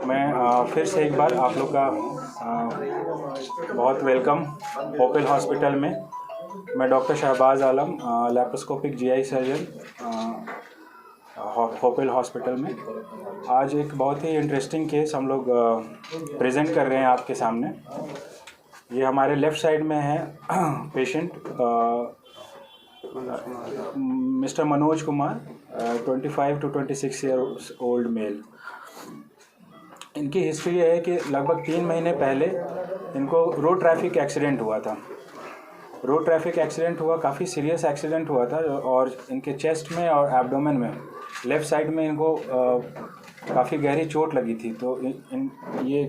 मैं फिर से एक बार आप लोग का बहुत वेलकम होपेल हॉस्पिटल में। मैं डॉक्टर शहबाज आलम, लैप्रोस्कोपिक जीआई सर्जन, होपेल हॉस्पिटल में। आज एक बहुत ही इंटरेस्टिंग केस हम लोग प्रेजेंट कर रहे हैं आपके सामने। ये हमारे लेफ़्ट साइड में है patient mister Manoj Kumar, 25 to 26 years old mail. इनकी हिस्ट्री ये है कि लगभग 3 महीने पहले इनको रोड ट्रैफिक एक्सीडेंट हुआ था। रोड ट्रैफिक एक्सीडेंट हुआ, काफ़ी सीरियस एक्सीडेंट हुआ था और इनके चेस्ट में और एब्डोमेन में, लेफ़्ट साइड में इनको काफ़ी गहरी चोट लगी थी। तो ये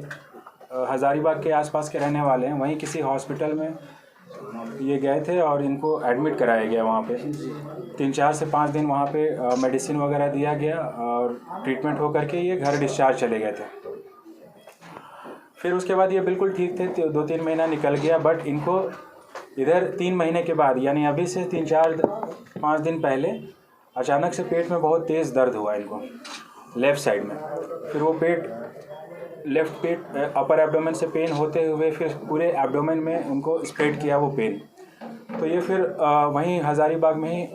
हज़ारीबाग के आसपास के रहने वाले हैं। वहीं किसी हॉस्पिटल में ये गए थे और इनको एडमिट कराया गया। वहाँ पे 3-4 से 5 दिन वहाँ पे मेडिसिन वगैरह दिया गया और ट्रीटमेंट हो करके ये घर डिस्चार्ज चले गए थे। फिर उसके बाद ये बिल्कुल ठीक थे, 2-3 महीना निकल गया। बट इनको इधर 3 महीने के बाद, यानी अभी से 3-4-5 दिन पहले अचानक से पेट में बहुत तेज़ दर्द हुआ इनको, लेफ़्ट साइड में। फिर वो लेफ़्ट पेट अपर एब्डोमेन से पेन होते हुए फिर पूरे एब्डोमेन में उनको स्प्रेड किया वो पेन। तो ये फिर वहीं हज़ारीबाग में ही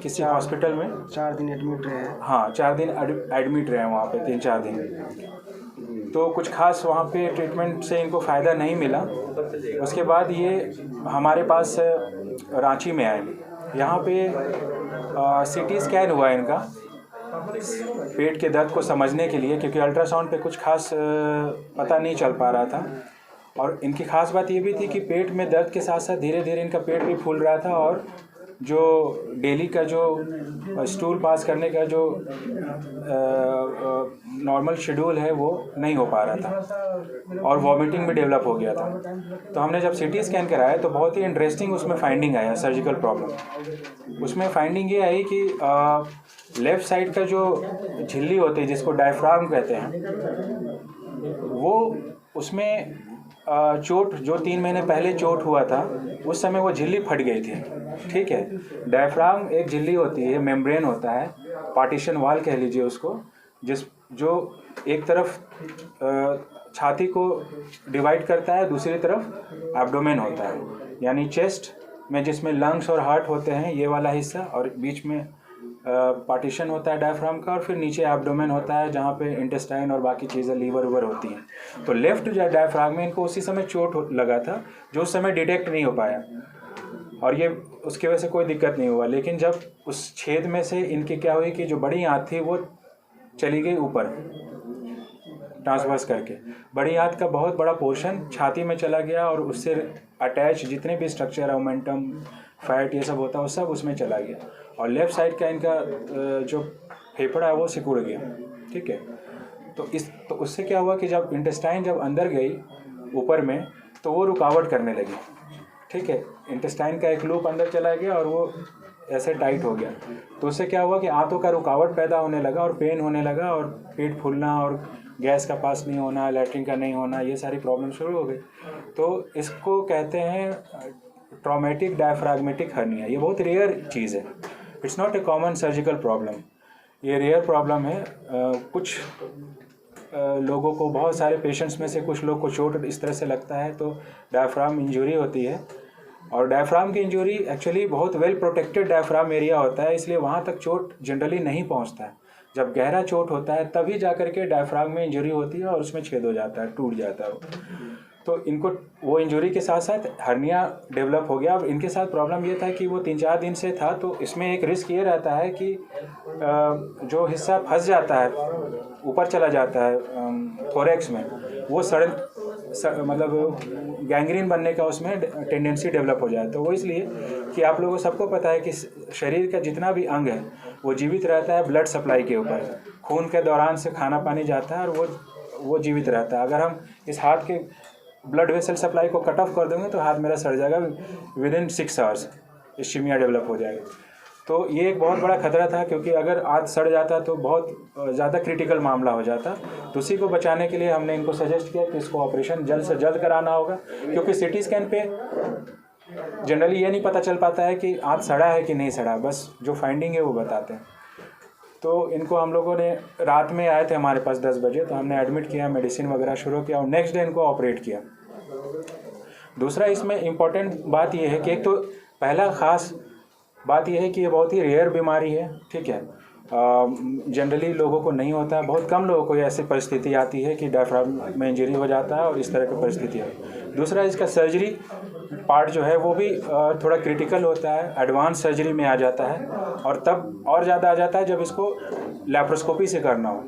किसी हॉस्पिटल में 4 दिन एडमिट रहे हैं। हाँ, 4 दिन एडमिट रहे हैं वहाँ पे, 3-4 दिन। तो कुछ खास वहाँ पे ट्रीटमेंट से इनको फ़ायदा नहीं मिला। उसके बाद ये हमारे पास रांची में आए। यहाँ पे CT स्कैन हुआ इनका पेट के दर्द को समझने के लिए, क्योंकि अल्ट्रासाउंड पे कुछ खास पता नहीं चल पा रहा था। और इनकी ख़ास बात ये भी थी कि पेट में दर्द के साथ साथ धीरे धीरे इनका पेट भी फूल रहा था और जो डेली का जो स्टूल पास करने का जो नॉर्मल शेड्यूल है वो नहीं हो पा रहा था और वॉमिटिंग भी डेवलप हो गया था। तो हमने जब CT स्कैन कराया तो बहुत ही इंटरेस्टिंग उसमें फाइंडिंग आया, सर्जिकल प्रॉब्लम। उसमें फाइंडिंग ये आई कि लेफ़्ट साइड का जो झिल्ली होती है, जिसको डायफ्राम कहते हैं, वो उसमें चोट जो 3 महीने पहले चोट हुआ था उस समय वो झिल्ली फट गई थी। ठीक है, डायफ्राम एक झिल्ली होती है, मेम्ब्रेन होता है, पार्टीशन वाल कह लीजिए उसको, जो एक तरफ छाती को डिवाइड करता है, दूसरी तरफ एब्डोमेन होता है, यानी चेस्ट में जिसमें लंग्स और हार्ट होते हैं ये वाला हिस्सा, और बीच में पार्टीशन होता है डायफ्राम का, और फिर नीचे एब्डोमेन होता है जहाँ पे इंटेस्टाइन और बाकी चीज़ें लीवर उवर होती हैं। तो लेफ़्ट डायफ्राम में इनको उसी समय चोट लगा था जो उस समय डिटेक्ट नहीं हो पाया और ये उसकी वजह से कोई दिक्कत नहीं हुआ। लेकिन जब उस छेद में से इनकी क्या हुई कि जो बड़ी आंत थी वो चली गई ऊपर, ट्रांसवर्स करके बड़ी आंत का बहुत बड़ा पोर्शन छाती में चला गया और उससे अटैच जितने भी स्ट्रक्चर, मोमेंटम, फैट, ये सब होता है वो सब उसमें चला गया और लेफ़्ट साइड का इनका जो फेफड़ा है वो सिकुड़ गया। ठीक है, तो उससे क्या हुआ कि जब इंटेस्टाइन जब अंदर गई ऊपर में तो वो रुकावट करने लगी। ठीक है, इंटेस्टाइन का एक लूप अंदर चला गया और वो ऐसे टाइट हो गया। तो उससे क्या हुआ कि आंतों का रुकावट पैदा होने लगा और पेन होने लगा और पेट फूलना और गैस का पास नहीं होना, लैट्रिन का नहीं होना, ये सारी प्रॉब्लम शुरू हो गई। तो इसको कहते हैं ट्रॉमेटिक डायफ्राग्मेटिक हर्निया। ये बहुत रेयर चीज़ है, it's not a common surgical problem, ये रेयर प्रॉब्लम है। कुछ लोगों को, बहुत सारे पेशेंट्स में से कुछ लोग को चोट इस तरह से लगता है तो डायफ्राम इंजरी होती है। और डायफ्राम की इंजरी एक्चुअली बहुत वेल प्रोटेक्टेड डायफ्राम एरिया होता है, इसलिए वहाँ तक चोट जनरली नहीं पहुँचता है। जब गहरा चोट होता है तभी जाकर के डायफ्राम में इंजरी होती है और उसमें छेद हो जाता है, टूट जाता है। तो इनको वो इंजरी के साथ साथ हर्निया डेवलप हो गया। अब इनके साथ प्रॉब्लम ये था कि वो 3-4 दिन से था, तो इसमें एक रिस्क ये रहता है कि जो हिस्सा फंस जाता है ऊपर चला जाता है थोरैक्स में, वो मतलब गैंग्रीन बनने का उसमें टेंडेंसी डेवलप हो जाए। तो वो इसलिए कि आप लोगों को सबको पता है कि शरीर का जितना भी अंग है वो जीवित रहता है ब्लड सप्लाई के ऊपर। खून के दौरान से खाना पानी जाता है और वो जीवित रहता है। अगर हम इस हाथ के ब्लड वेसल सप्लाई को कट ऑफ कर देंगे तो हाथ मेरा सड़ जाएगा, विदिन 6 आवर्स इस्कीमिया डेवलप हो जाएगा। तो ये एक बहुत बड़ा खतरा था, क्योंकि अगर हाथ सड़ जाता तो बहुत ज़्यादा क्रिटिकल मामला हो जाता। तो उसी को बचाने के लिए हमने इनको सजेस्ट किया कि इसको ऑपरेशन जल्द से जल्द कराना होगा, क्योंकि CT स्कैन पे जनरली ये नहीं पता चल पाता है कि हाथ सड़ा है कि नहीं सड़ा, बस जो फाइंडिंग है वो बताते हैं। तो इनको हम लोगों ने रात में आए थे हमारे पास 10 बजे, तो हमने एडमिट किया, मेडिसिन वगैरह शुरू किया और नेक्स्ट डे इनको ऑपरेट किया। दूसरा इसमें इम्पॉर्टेंट बात यह है कि एक तो पहला ख़ास बात यह है कि ये बहुत ही रेयर बीमारी है, ठीक है। जनरली लोगों को नहीं होता है, बहुत कम लोगों को ऐसी परिस्थिति आती है कि डायफ्राम में इंजरी हो जाता है और इस तरह की परिस्थिति है। दूसरा इसका सर्जरी पार्ट जो है वो भी थोड़ा क्रिटिकल होता है, एडवांस सर्जरी में आ जाता है और तब और ज़्यादा आ जाता है जब इसको लैप्रोस्कोपी से करना हो।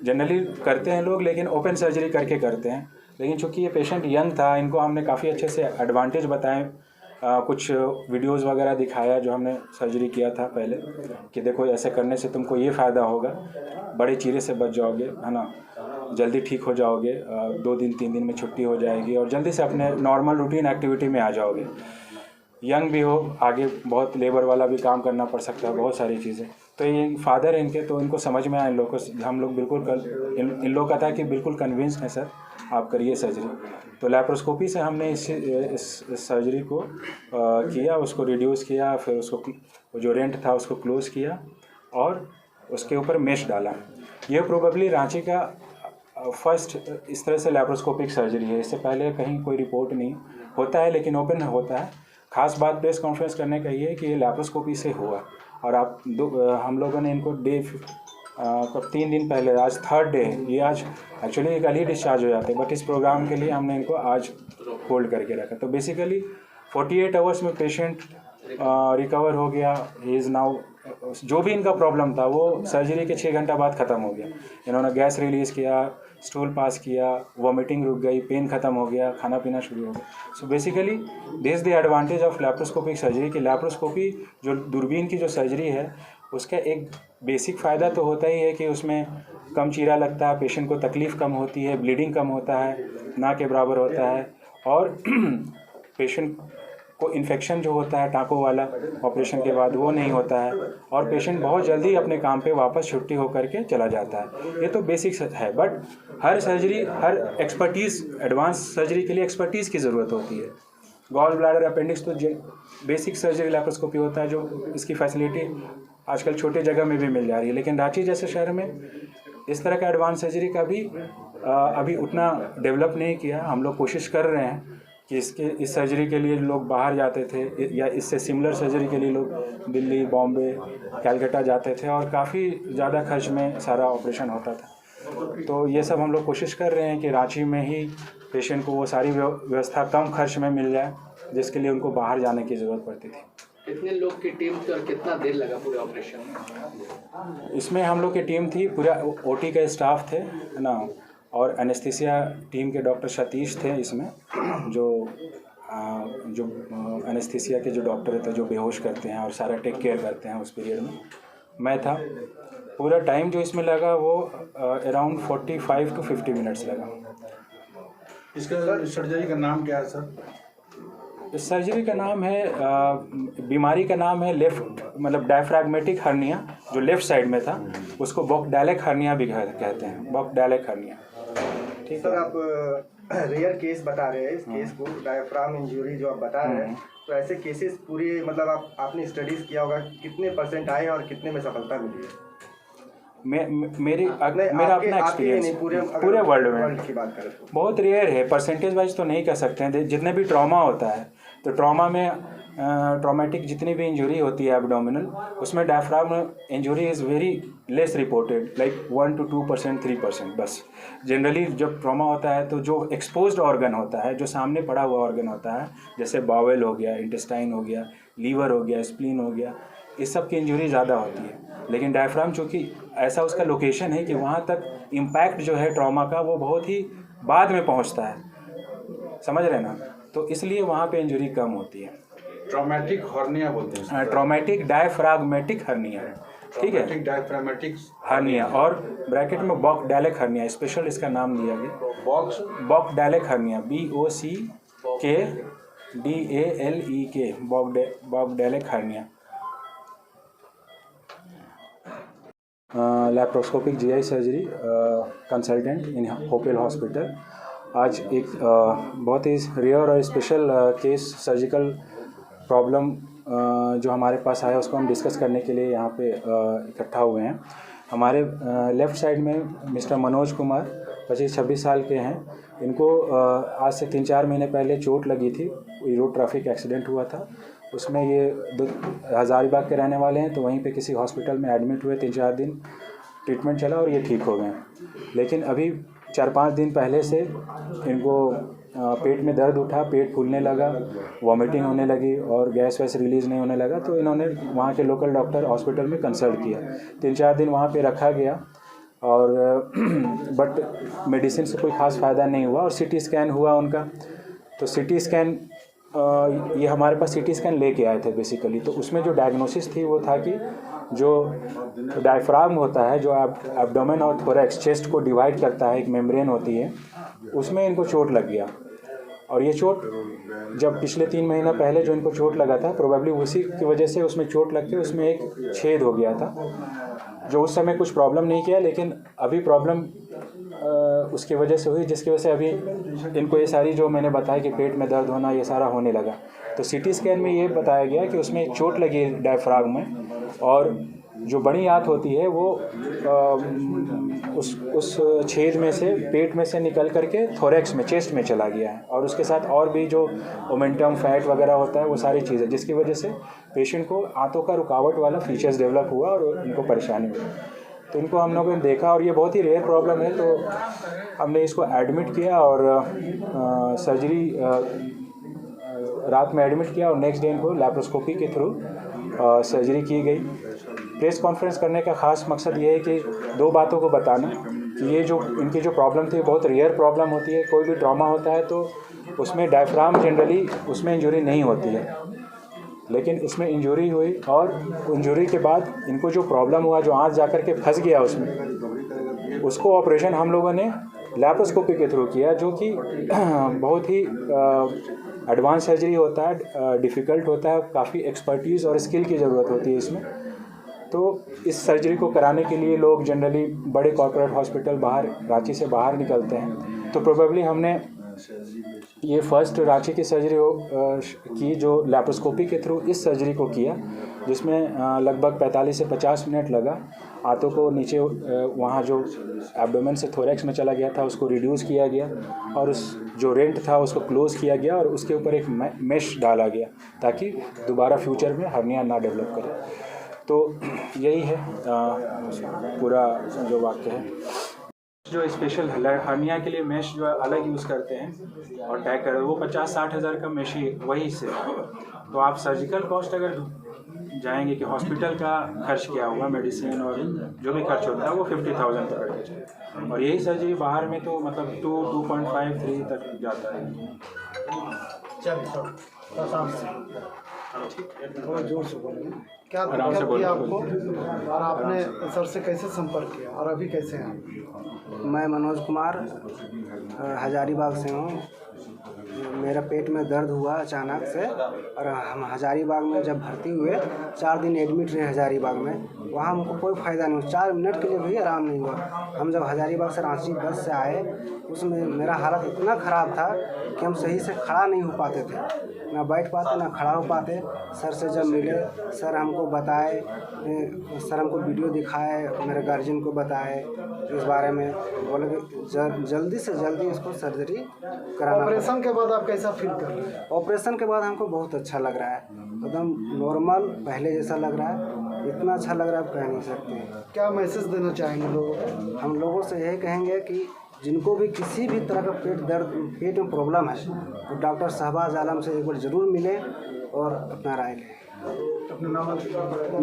जनरली करते हैं लोग लेकिन ओपन सर्जरी करके करते हैं, लेकिन चूंकि ये पेशेंट यंग था, इनको हमने काफ़ी अच्छे से एडवांटेज बताए, कुछ वीडियोस वगैरह दिखाया जो हमने सर्जरी किया था पहले कि देखो ऐसे करने से तुमको ये फ़ायदा होगा, बड़े चीरे से बच जाओगे, है ना, जल्दी ठीक हो जाओगे, 2 दिन 3 दिन में छुट्टी हो जाएगी और जल्दी से अपने नॉर्मल रूटीन एक्टिविटी में आ जाओगे। यंग भी हो, आगे बहुत लेबर वाला भी काम करना पड़ सकता है, बहुत सारी चीज़ें। तो ये फादर है इनके, तो इनको समझ में आया, इन लोगों को हम लोग बिल्कुल इन लोगों का था कि बिल्कुल कन्विंस्ड है सर आप करिए सर्जरी। तो लैप्रोस्कोपी से हमने इस सर्जरी को किया, उसको रिड्यूस किया, फिर उसको जो रेंट था उसको क्लोज़ किया और उसके ऊपर मेश डाला। ये प्रोबेबली रांची का फर्स्ट इस तरह से लैप्रोस्कोपिक सर्जरी है, इससे पहले कहीं कोई रिपोर्ट नहीं होता है, लेकिन ओपन होता है। खास बात प्रेस कॉन्फ्रेंस करने का ये है कि ये लैप्रोस्कोपी से हुआ और हम लोगों ने इनको 3 दिन पहले, आज 3rd डे, ये आज एक्चुअली कल ही डिस्चार्ज हो जाते, बट इस प्रोग्राम के लिए हमने इनको आज होल्ड करके रखा। तो बेसिकली 48 आवर्स में पेशेंट रिकवर हो गया। ही इज़ नाउ, जो भी इनका प्रॉब्लम था वो सर्जरी के 6 घंटा बाद ख़त्म हो गया। इन्होंने गैस रिलीज़ किया, स्टूल पास किया, वॉमिटिंग रुक गई, पेन ख़त्म हो गया, खाना पीना शुरू हो गया। So basically this the advantage of laparoscopic surgery कि लैप्रोस्कोपी जो दूरबीन की जो सर्जरी है उसका एक बेसिक फ़ायदा तो होता ही है कि उसमें कम चीरा लगता है, पेशेंट को तकलीफ़ कम होती है, ब्लीडिंग कम होता है, ना के बराबर होता है और पेशेंट को इन्फेक्शन जो होता है टाँकों वाला ऑपरेशन के बाद वो नहीं होता है और पेशेंट बहुत जल्दी अपने काम पे वापस छुट्टी होकर के चला जाता है। ये तो बेसिक्स है, but her surgery, her expertise, advance surgery के लिए एक्सपर्टीज़ की ज़रूरत होती है। गॉल ब्लैडर, अपेंडिक्स तो बेसिक सर्जरी लैप्रोस्कोपी होता है, जो इसकी फैसिलिटी आजकल छोटे जगह में भी मिल जा रही है, लेकिन रांची जैसे शहर में इस तरह का एडवांस सर्जरी का भी अभी उतना डेवलप नहीं किया। हम लोग कोशिश कर रहे हैं कि इस सर्जरी के लिए लोग बाहर जाते थे या इससे सिमिलर सर्जरी के लिए लोग दिल्ली, बॉम्बे, कैलकाटा जाते थे और काफ़ी ज़्यादा खर्च में सारा ऑपरेशन होता था। तो ये सब हम लोग कोशिश कर रहे हैं कि रांची में ही पेशेंट को वो सारी व्यवस्था कम खर्च में मिल जाए, जिसके लिए उनको बाहर जाने की ज़रूरत पड़ती थी। कितने लोग की टीम थी और कितना देर लगा पूरे ऑपरेशन में? इसमें हम लोग की टीम थी, पूरा ओटी का स्टाफ थे, है ना, और एनेस्थीसिया टीम के डॉक्टर सतीश थे इसमें, जो एनेस्थीसिया के जो डॉक्टर थे जो बेहोश करते हैं और सारा टेक केयर करते हैं उस पीरियड में मैं था। पूरा टाइम जो इसमें लगा वो अराउंड 45 to 50 मिनट्स लगा। इसका सर्जरी का नाम क्या है सर? इस सर्जरी का नाम है, बीमारी का नाम है लेफ्ट, मतलब डायफ्रैग्मेटिक हर्निया, जो लेफ्ट साइड में था उसको बॉक्डेलिक हर्निया भी कहते हैं, बॉक्डेलिक हर्निया। ठीक सर, आप रेयर केस बता रहे हैं, इस केस को डायफ्राम इंजरी जो आप बता रहे हैं, तो ऐसे केसेस पूरी मतलब आपने स्टडीज किया होगा, कितने % आए और कितने में सफलता मिली है? मेरा अपना एक्सपीरियंस पूरे वर्ल्ड की बात करें बहुत रेयर है, परसेंटेज वाइज तो नहीं कह सकते हैं। जितने भी ट्रॉमा होता है तो ट्रॉमा में ट्रॉमेटिक जितनी भी इंजरी होती है एब्डोमिनल, उसमें diaphragm injury is very less reported, like 1 to 2%, 3% बस। जनरली जब ट्रॉमा होता है तो जो एक्सपोज्ड ऑर्गन होता है, जो सामने पड़ा हुआ ऑर्गन होता है, जैसे बावेल हो गया, इंटेस्टाइन हो गया, लीवर हो गया, स्प्लीन हो गया, इस सब की इंजरी ज़्यादा होती है। लेकिन डायफ्राम चूँकि ऐसा उसका लोकेशन है कि वहाँ तक इम्पैक्ट जो है ट्रॉमा का वो बहुत ही बाद में पहुँचता है, समझ रहे ना, तो इसलिए वहाँ पे इंजरी कम होती है। ट्रॉमेटिक हर्निया बोलते हैं, ट्रॉमेटिक डायफ्राग्मेटिक हर्निया है, ठीक है, डायफ्रामेटिक हर्निया, और ब्रैकेट में बॉक्डेलिक हर्निया, स्पेशल इसका नाम दिया गया Bochdalek hernia, BOCKDALEK, Bochdalek hernia. Laparoscopic GI surgery consultant in Hopel hospital. आज एक बहुत ही रेयर और स्पेशल केस सर्जिकल प्रॉब्लम जो हमारे पास आया उसको हम डिस्कस करने के लिए यहाँ पे इकट्ठा हुए हैं। हमारे लेफ़्ट साइड में मिस्टर मनोज कुमार 25-26 साल के हैं। इनको आज से 3-4 महीने पहले चोट लगी थी, रोड ट्रैफिक एक्सीडेंट हुआ था। उसमें ये हज़ारीबाग के रहने वाले हैं, तो वहीं पे किसी हॉस्पिटल में एडमिट हुए। 3-4 दिन ट्रीटमेंट चला और ये ठीक हो गए। लेकिन अभी 4-5 दिन पहले से इनको पेट में दर्द उठा, पेट फूलने लगा, वॉमिटिंग होने लगी और गैस वैस रिलीज़ नहीं होने लगा। तो इन्होंने वहाँ के लोकल डॉक्टर हॉस्पिटल में कंसल्ट किया। 3-4 दिन वहाँ पे रखा गया और बट मेडिसिन से कोई ख़ास फ़ायदा नहीं हुआ। और सीटी स्कैन हुआ उनका, तो सीटी स्कैन ये हमारे पास सीटी स्कैन लेके आए थे बेसिकली। तो उसमें जो डायग्नोसिस थी वो था कि जो डायफ्राम होता है, जो एब्डोमेन और थोरैक्स चेस्ट को डिवाइड करता है, एक मेम्ब्रेन होती है, उसमें इनको चोट लग गया। और ये चोट जब पिछले 3 महीना पहले जो इनको चोट लगा था, प्रोबेबली उसी की वजह से उसमें चोट लग के उसमें एक छेद हो गया था, जो उस समय कुछ प्रॉब्लम नहीं किया। लेकिन अभी प्रॉब्लम उसकी वजह से हुई, जिसकी वजह से अभी इनको ये सारी जो मैंने बताया कि पेट में दर्द होना, ये सारा होने लगा। तो सीटी स्कैन में ये बताया गया कि उसमें चोट लगी है डायफ्राम में, और जो बड़ी आंत होती है वो उस छेद में से, पेट में से निकल करके थोरैक्स में, चेस्ट में चला गया है। और उसके साथ और भी जो ओमेंटम फैट वगैरह होता है, वो सारी चीज़ें, जिसकी वजह से पेशेंट को आंतों का रुकावट वाला फीचर्स डेवलप हुआ और उनको परेशानी हुई। तो इनको हम लोगों ने देखा और ये बहुत ही रेयर प्रॉब्लम है, तो हमने इसको एडमिट किया और सर्जरी रात में एडमिट किया और नेक्स्ट डे इनको लैप्रोस्कोपी के थ्रू सर्जरी की गई। प्रेस कॉन्फ्रेंस करने का ख़ास मकसद ये है कि 2 बातों को बताना कि ये जो इनकी जो प्रॉब्लम थी बहुत रेयर प्रॉब्लम होती है। कोई भी ट्रॉमा होता है तो उसमें डायफ्राम जनरली उसमें इंजरी नहीं होती है, लेकिन इसमें इंजरी हुई और इंजरी के बाद इनको जो प्रॉब्लम हुआ, जो आंत जा कर के फंस गया उसमें, उसको ऑपरेशन हम लोगों ने लैप्रोस्कोपी के थ्रू किया, जो कि बहुत ही एडवांस सर्जरी होता है, डिफ़िकल्ट होता है, काफ़ी एक्सपर्टीज़ और स्किल की ज़रूरत होती है इसमें। तो इस सर्जरी को कराने के लिए लोग जनरली बड़े कॉर्पोरेट हॉस्पिटल बाहर, रांची से बाहर निकलते हैं। तो प्रोबेबली हमने ये फर्स्ट रांची की सर्जरी की जो लैप्रोस्कोपी के थ्रू इस सर्जरी को किया, जिसमें लगभग 45 से 50 मिनट लगा। आंतों को नीचे वहाँ जो एब्डोमेन से थोरैक्स में चला गया था उसको रिड्यूस किया गया और उस जो रेंट था उसको क्लोज़ किया गया और उसके ऊपर एक मेश डाला गया ताकि दोबारा फ्यूचर में हर्निया ना डेवलप करे। तो यही है पूरा जो वाक्य है। जो स्पेशल हर्निया के लिए मेश जो अलग यूज़ करते हैं और टैग कर, वो 50-60 हज़ार का मेश ही वही से। तो आप सर्जिकल कॉस्ट अगर जाएंगे कि हॉस्पिटल का खर्च क्या होगा, मेडिसिन और जो भी खर्च होता है वो 50,000 तक करके चाहिए। और यही सर्जरी बाहर में तो मतलब 2.5-3 तक जाता है। जोर से बोलिए, क्या दिक्कत थी आपको और आपने सर से कैसे संपर्क किया और अभी कैसे हैं? मैं मनोज कुमार हज़ारीबाग से हूँ। मेरा पेट में दर्द हुआ अचानक से और हम हज़ारीबाग में जब भर्ती हुए 4 दिन एडमिट रहे हज़ारीबाग में। वहाँ हमको कोई फ़ायदा नहीं हुआ, 4 मिनट के लिए भी आराम नहीं हुआ। हम जब हज़ारीबाग से रांची बस से आए, उसमें मेरा हालत इतना ख़राब था कि हम सही से खड़ा नहीं हो पाते थे, ना बैठ पाते ना खड़ा हो पाते। सर से जब मिले, सर हमको बताए, सर हमको वीडियो दिखाए, मेरे गार्जियन को बताए इस बारे में, बोले कि जल्दी से जल्दी इसको सर्जरी कराना। ऑपरेशन के बाद आप कैसा फील कर रहे हैं? ऑपरेशन के बाद हमको बहुत अच्छा लग रहा है, एकदम नॉर्मल पहले जैसा लग रहा है, इतना अच्छा लग रहा है आप कह नहीं सकते। क्या मैसेज देना चाहेंगे लोगों को? हम लोगों से यही कहेंगे कि जिनको भी किसी भी तरह का पेट में प्रॉब्लम है, तो डॉक्टर शहबाज आलम से एक बार ज़रूर मिलें और अपना राय लें। अपना नाम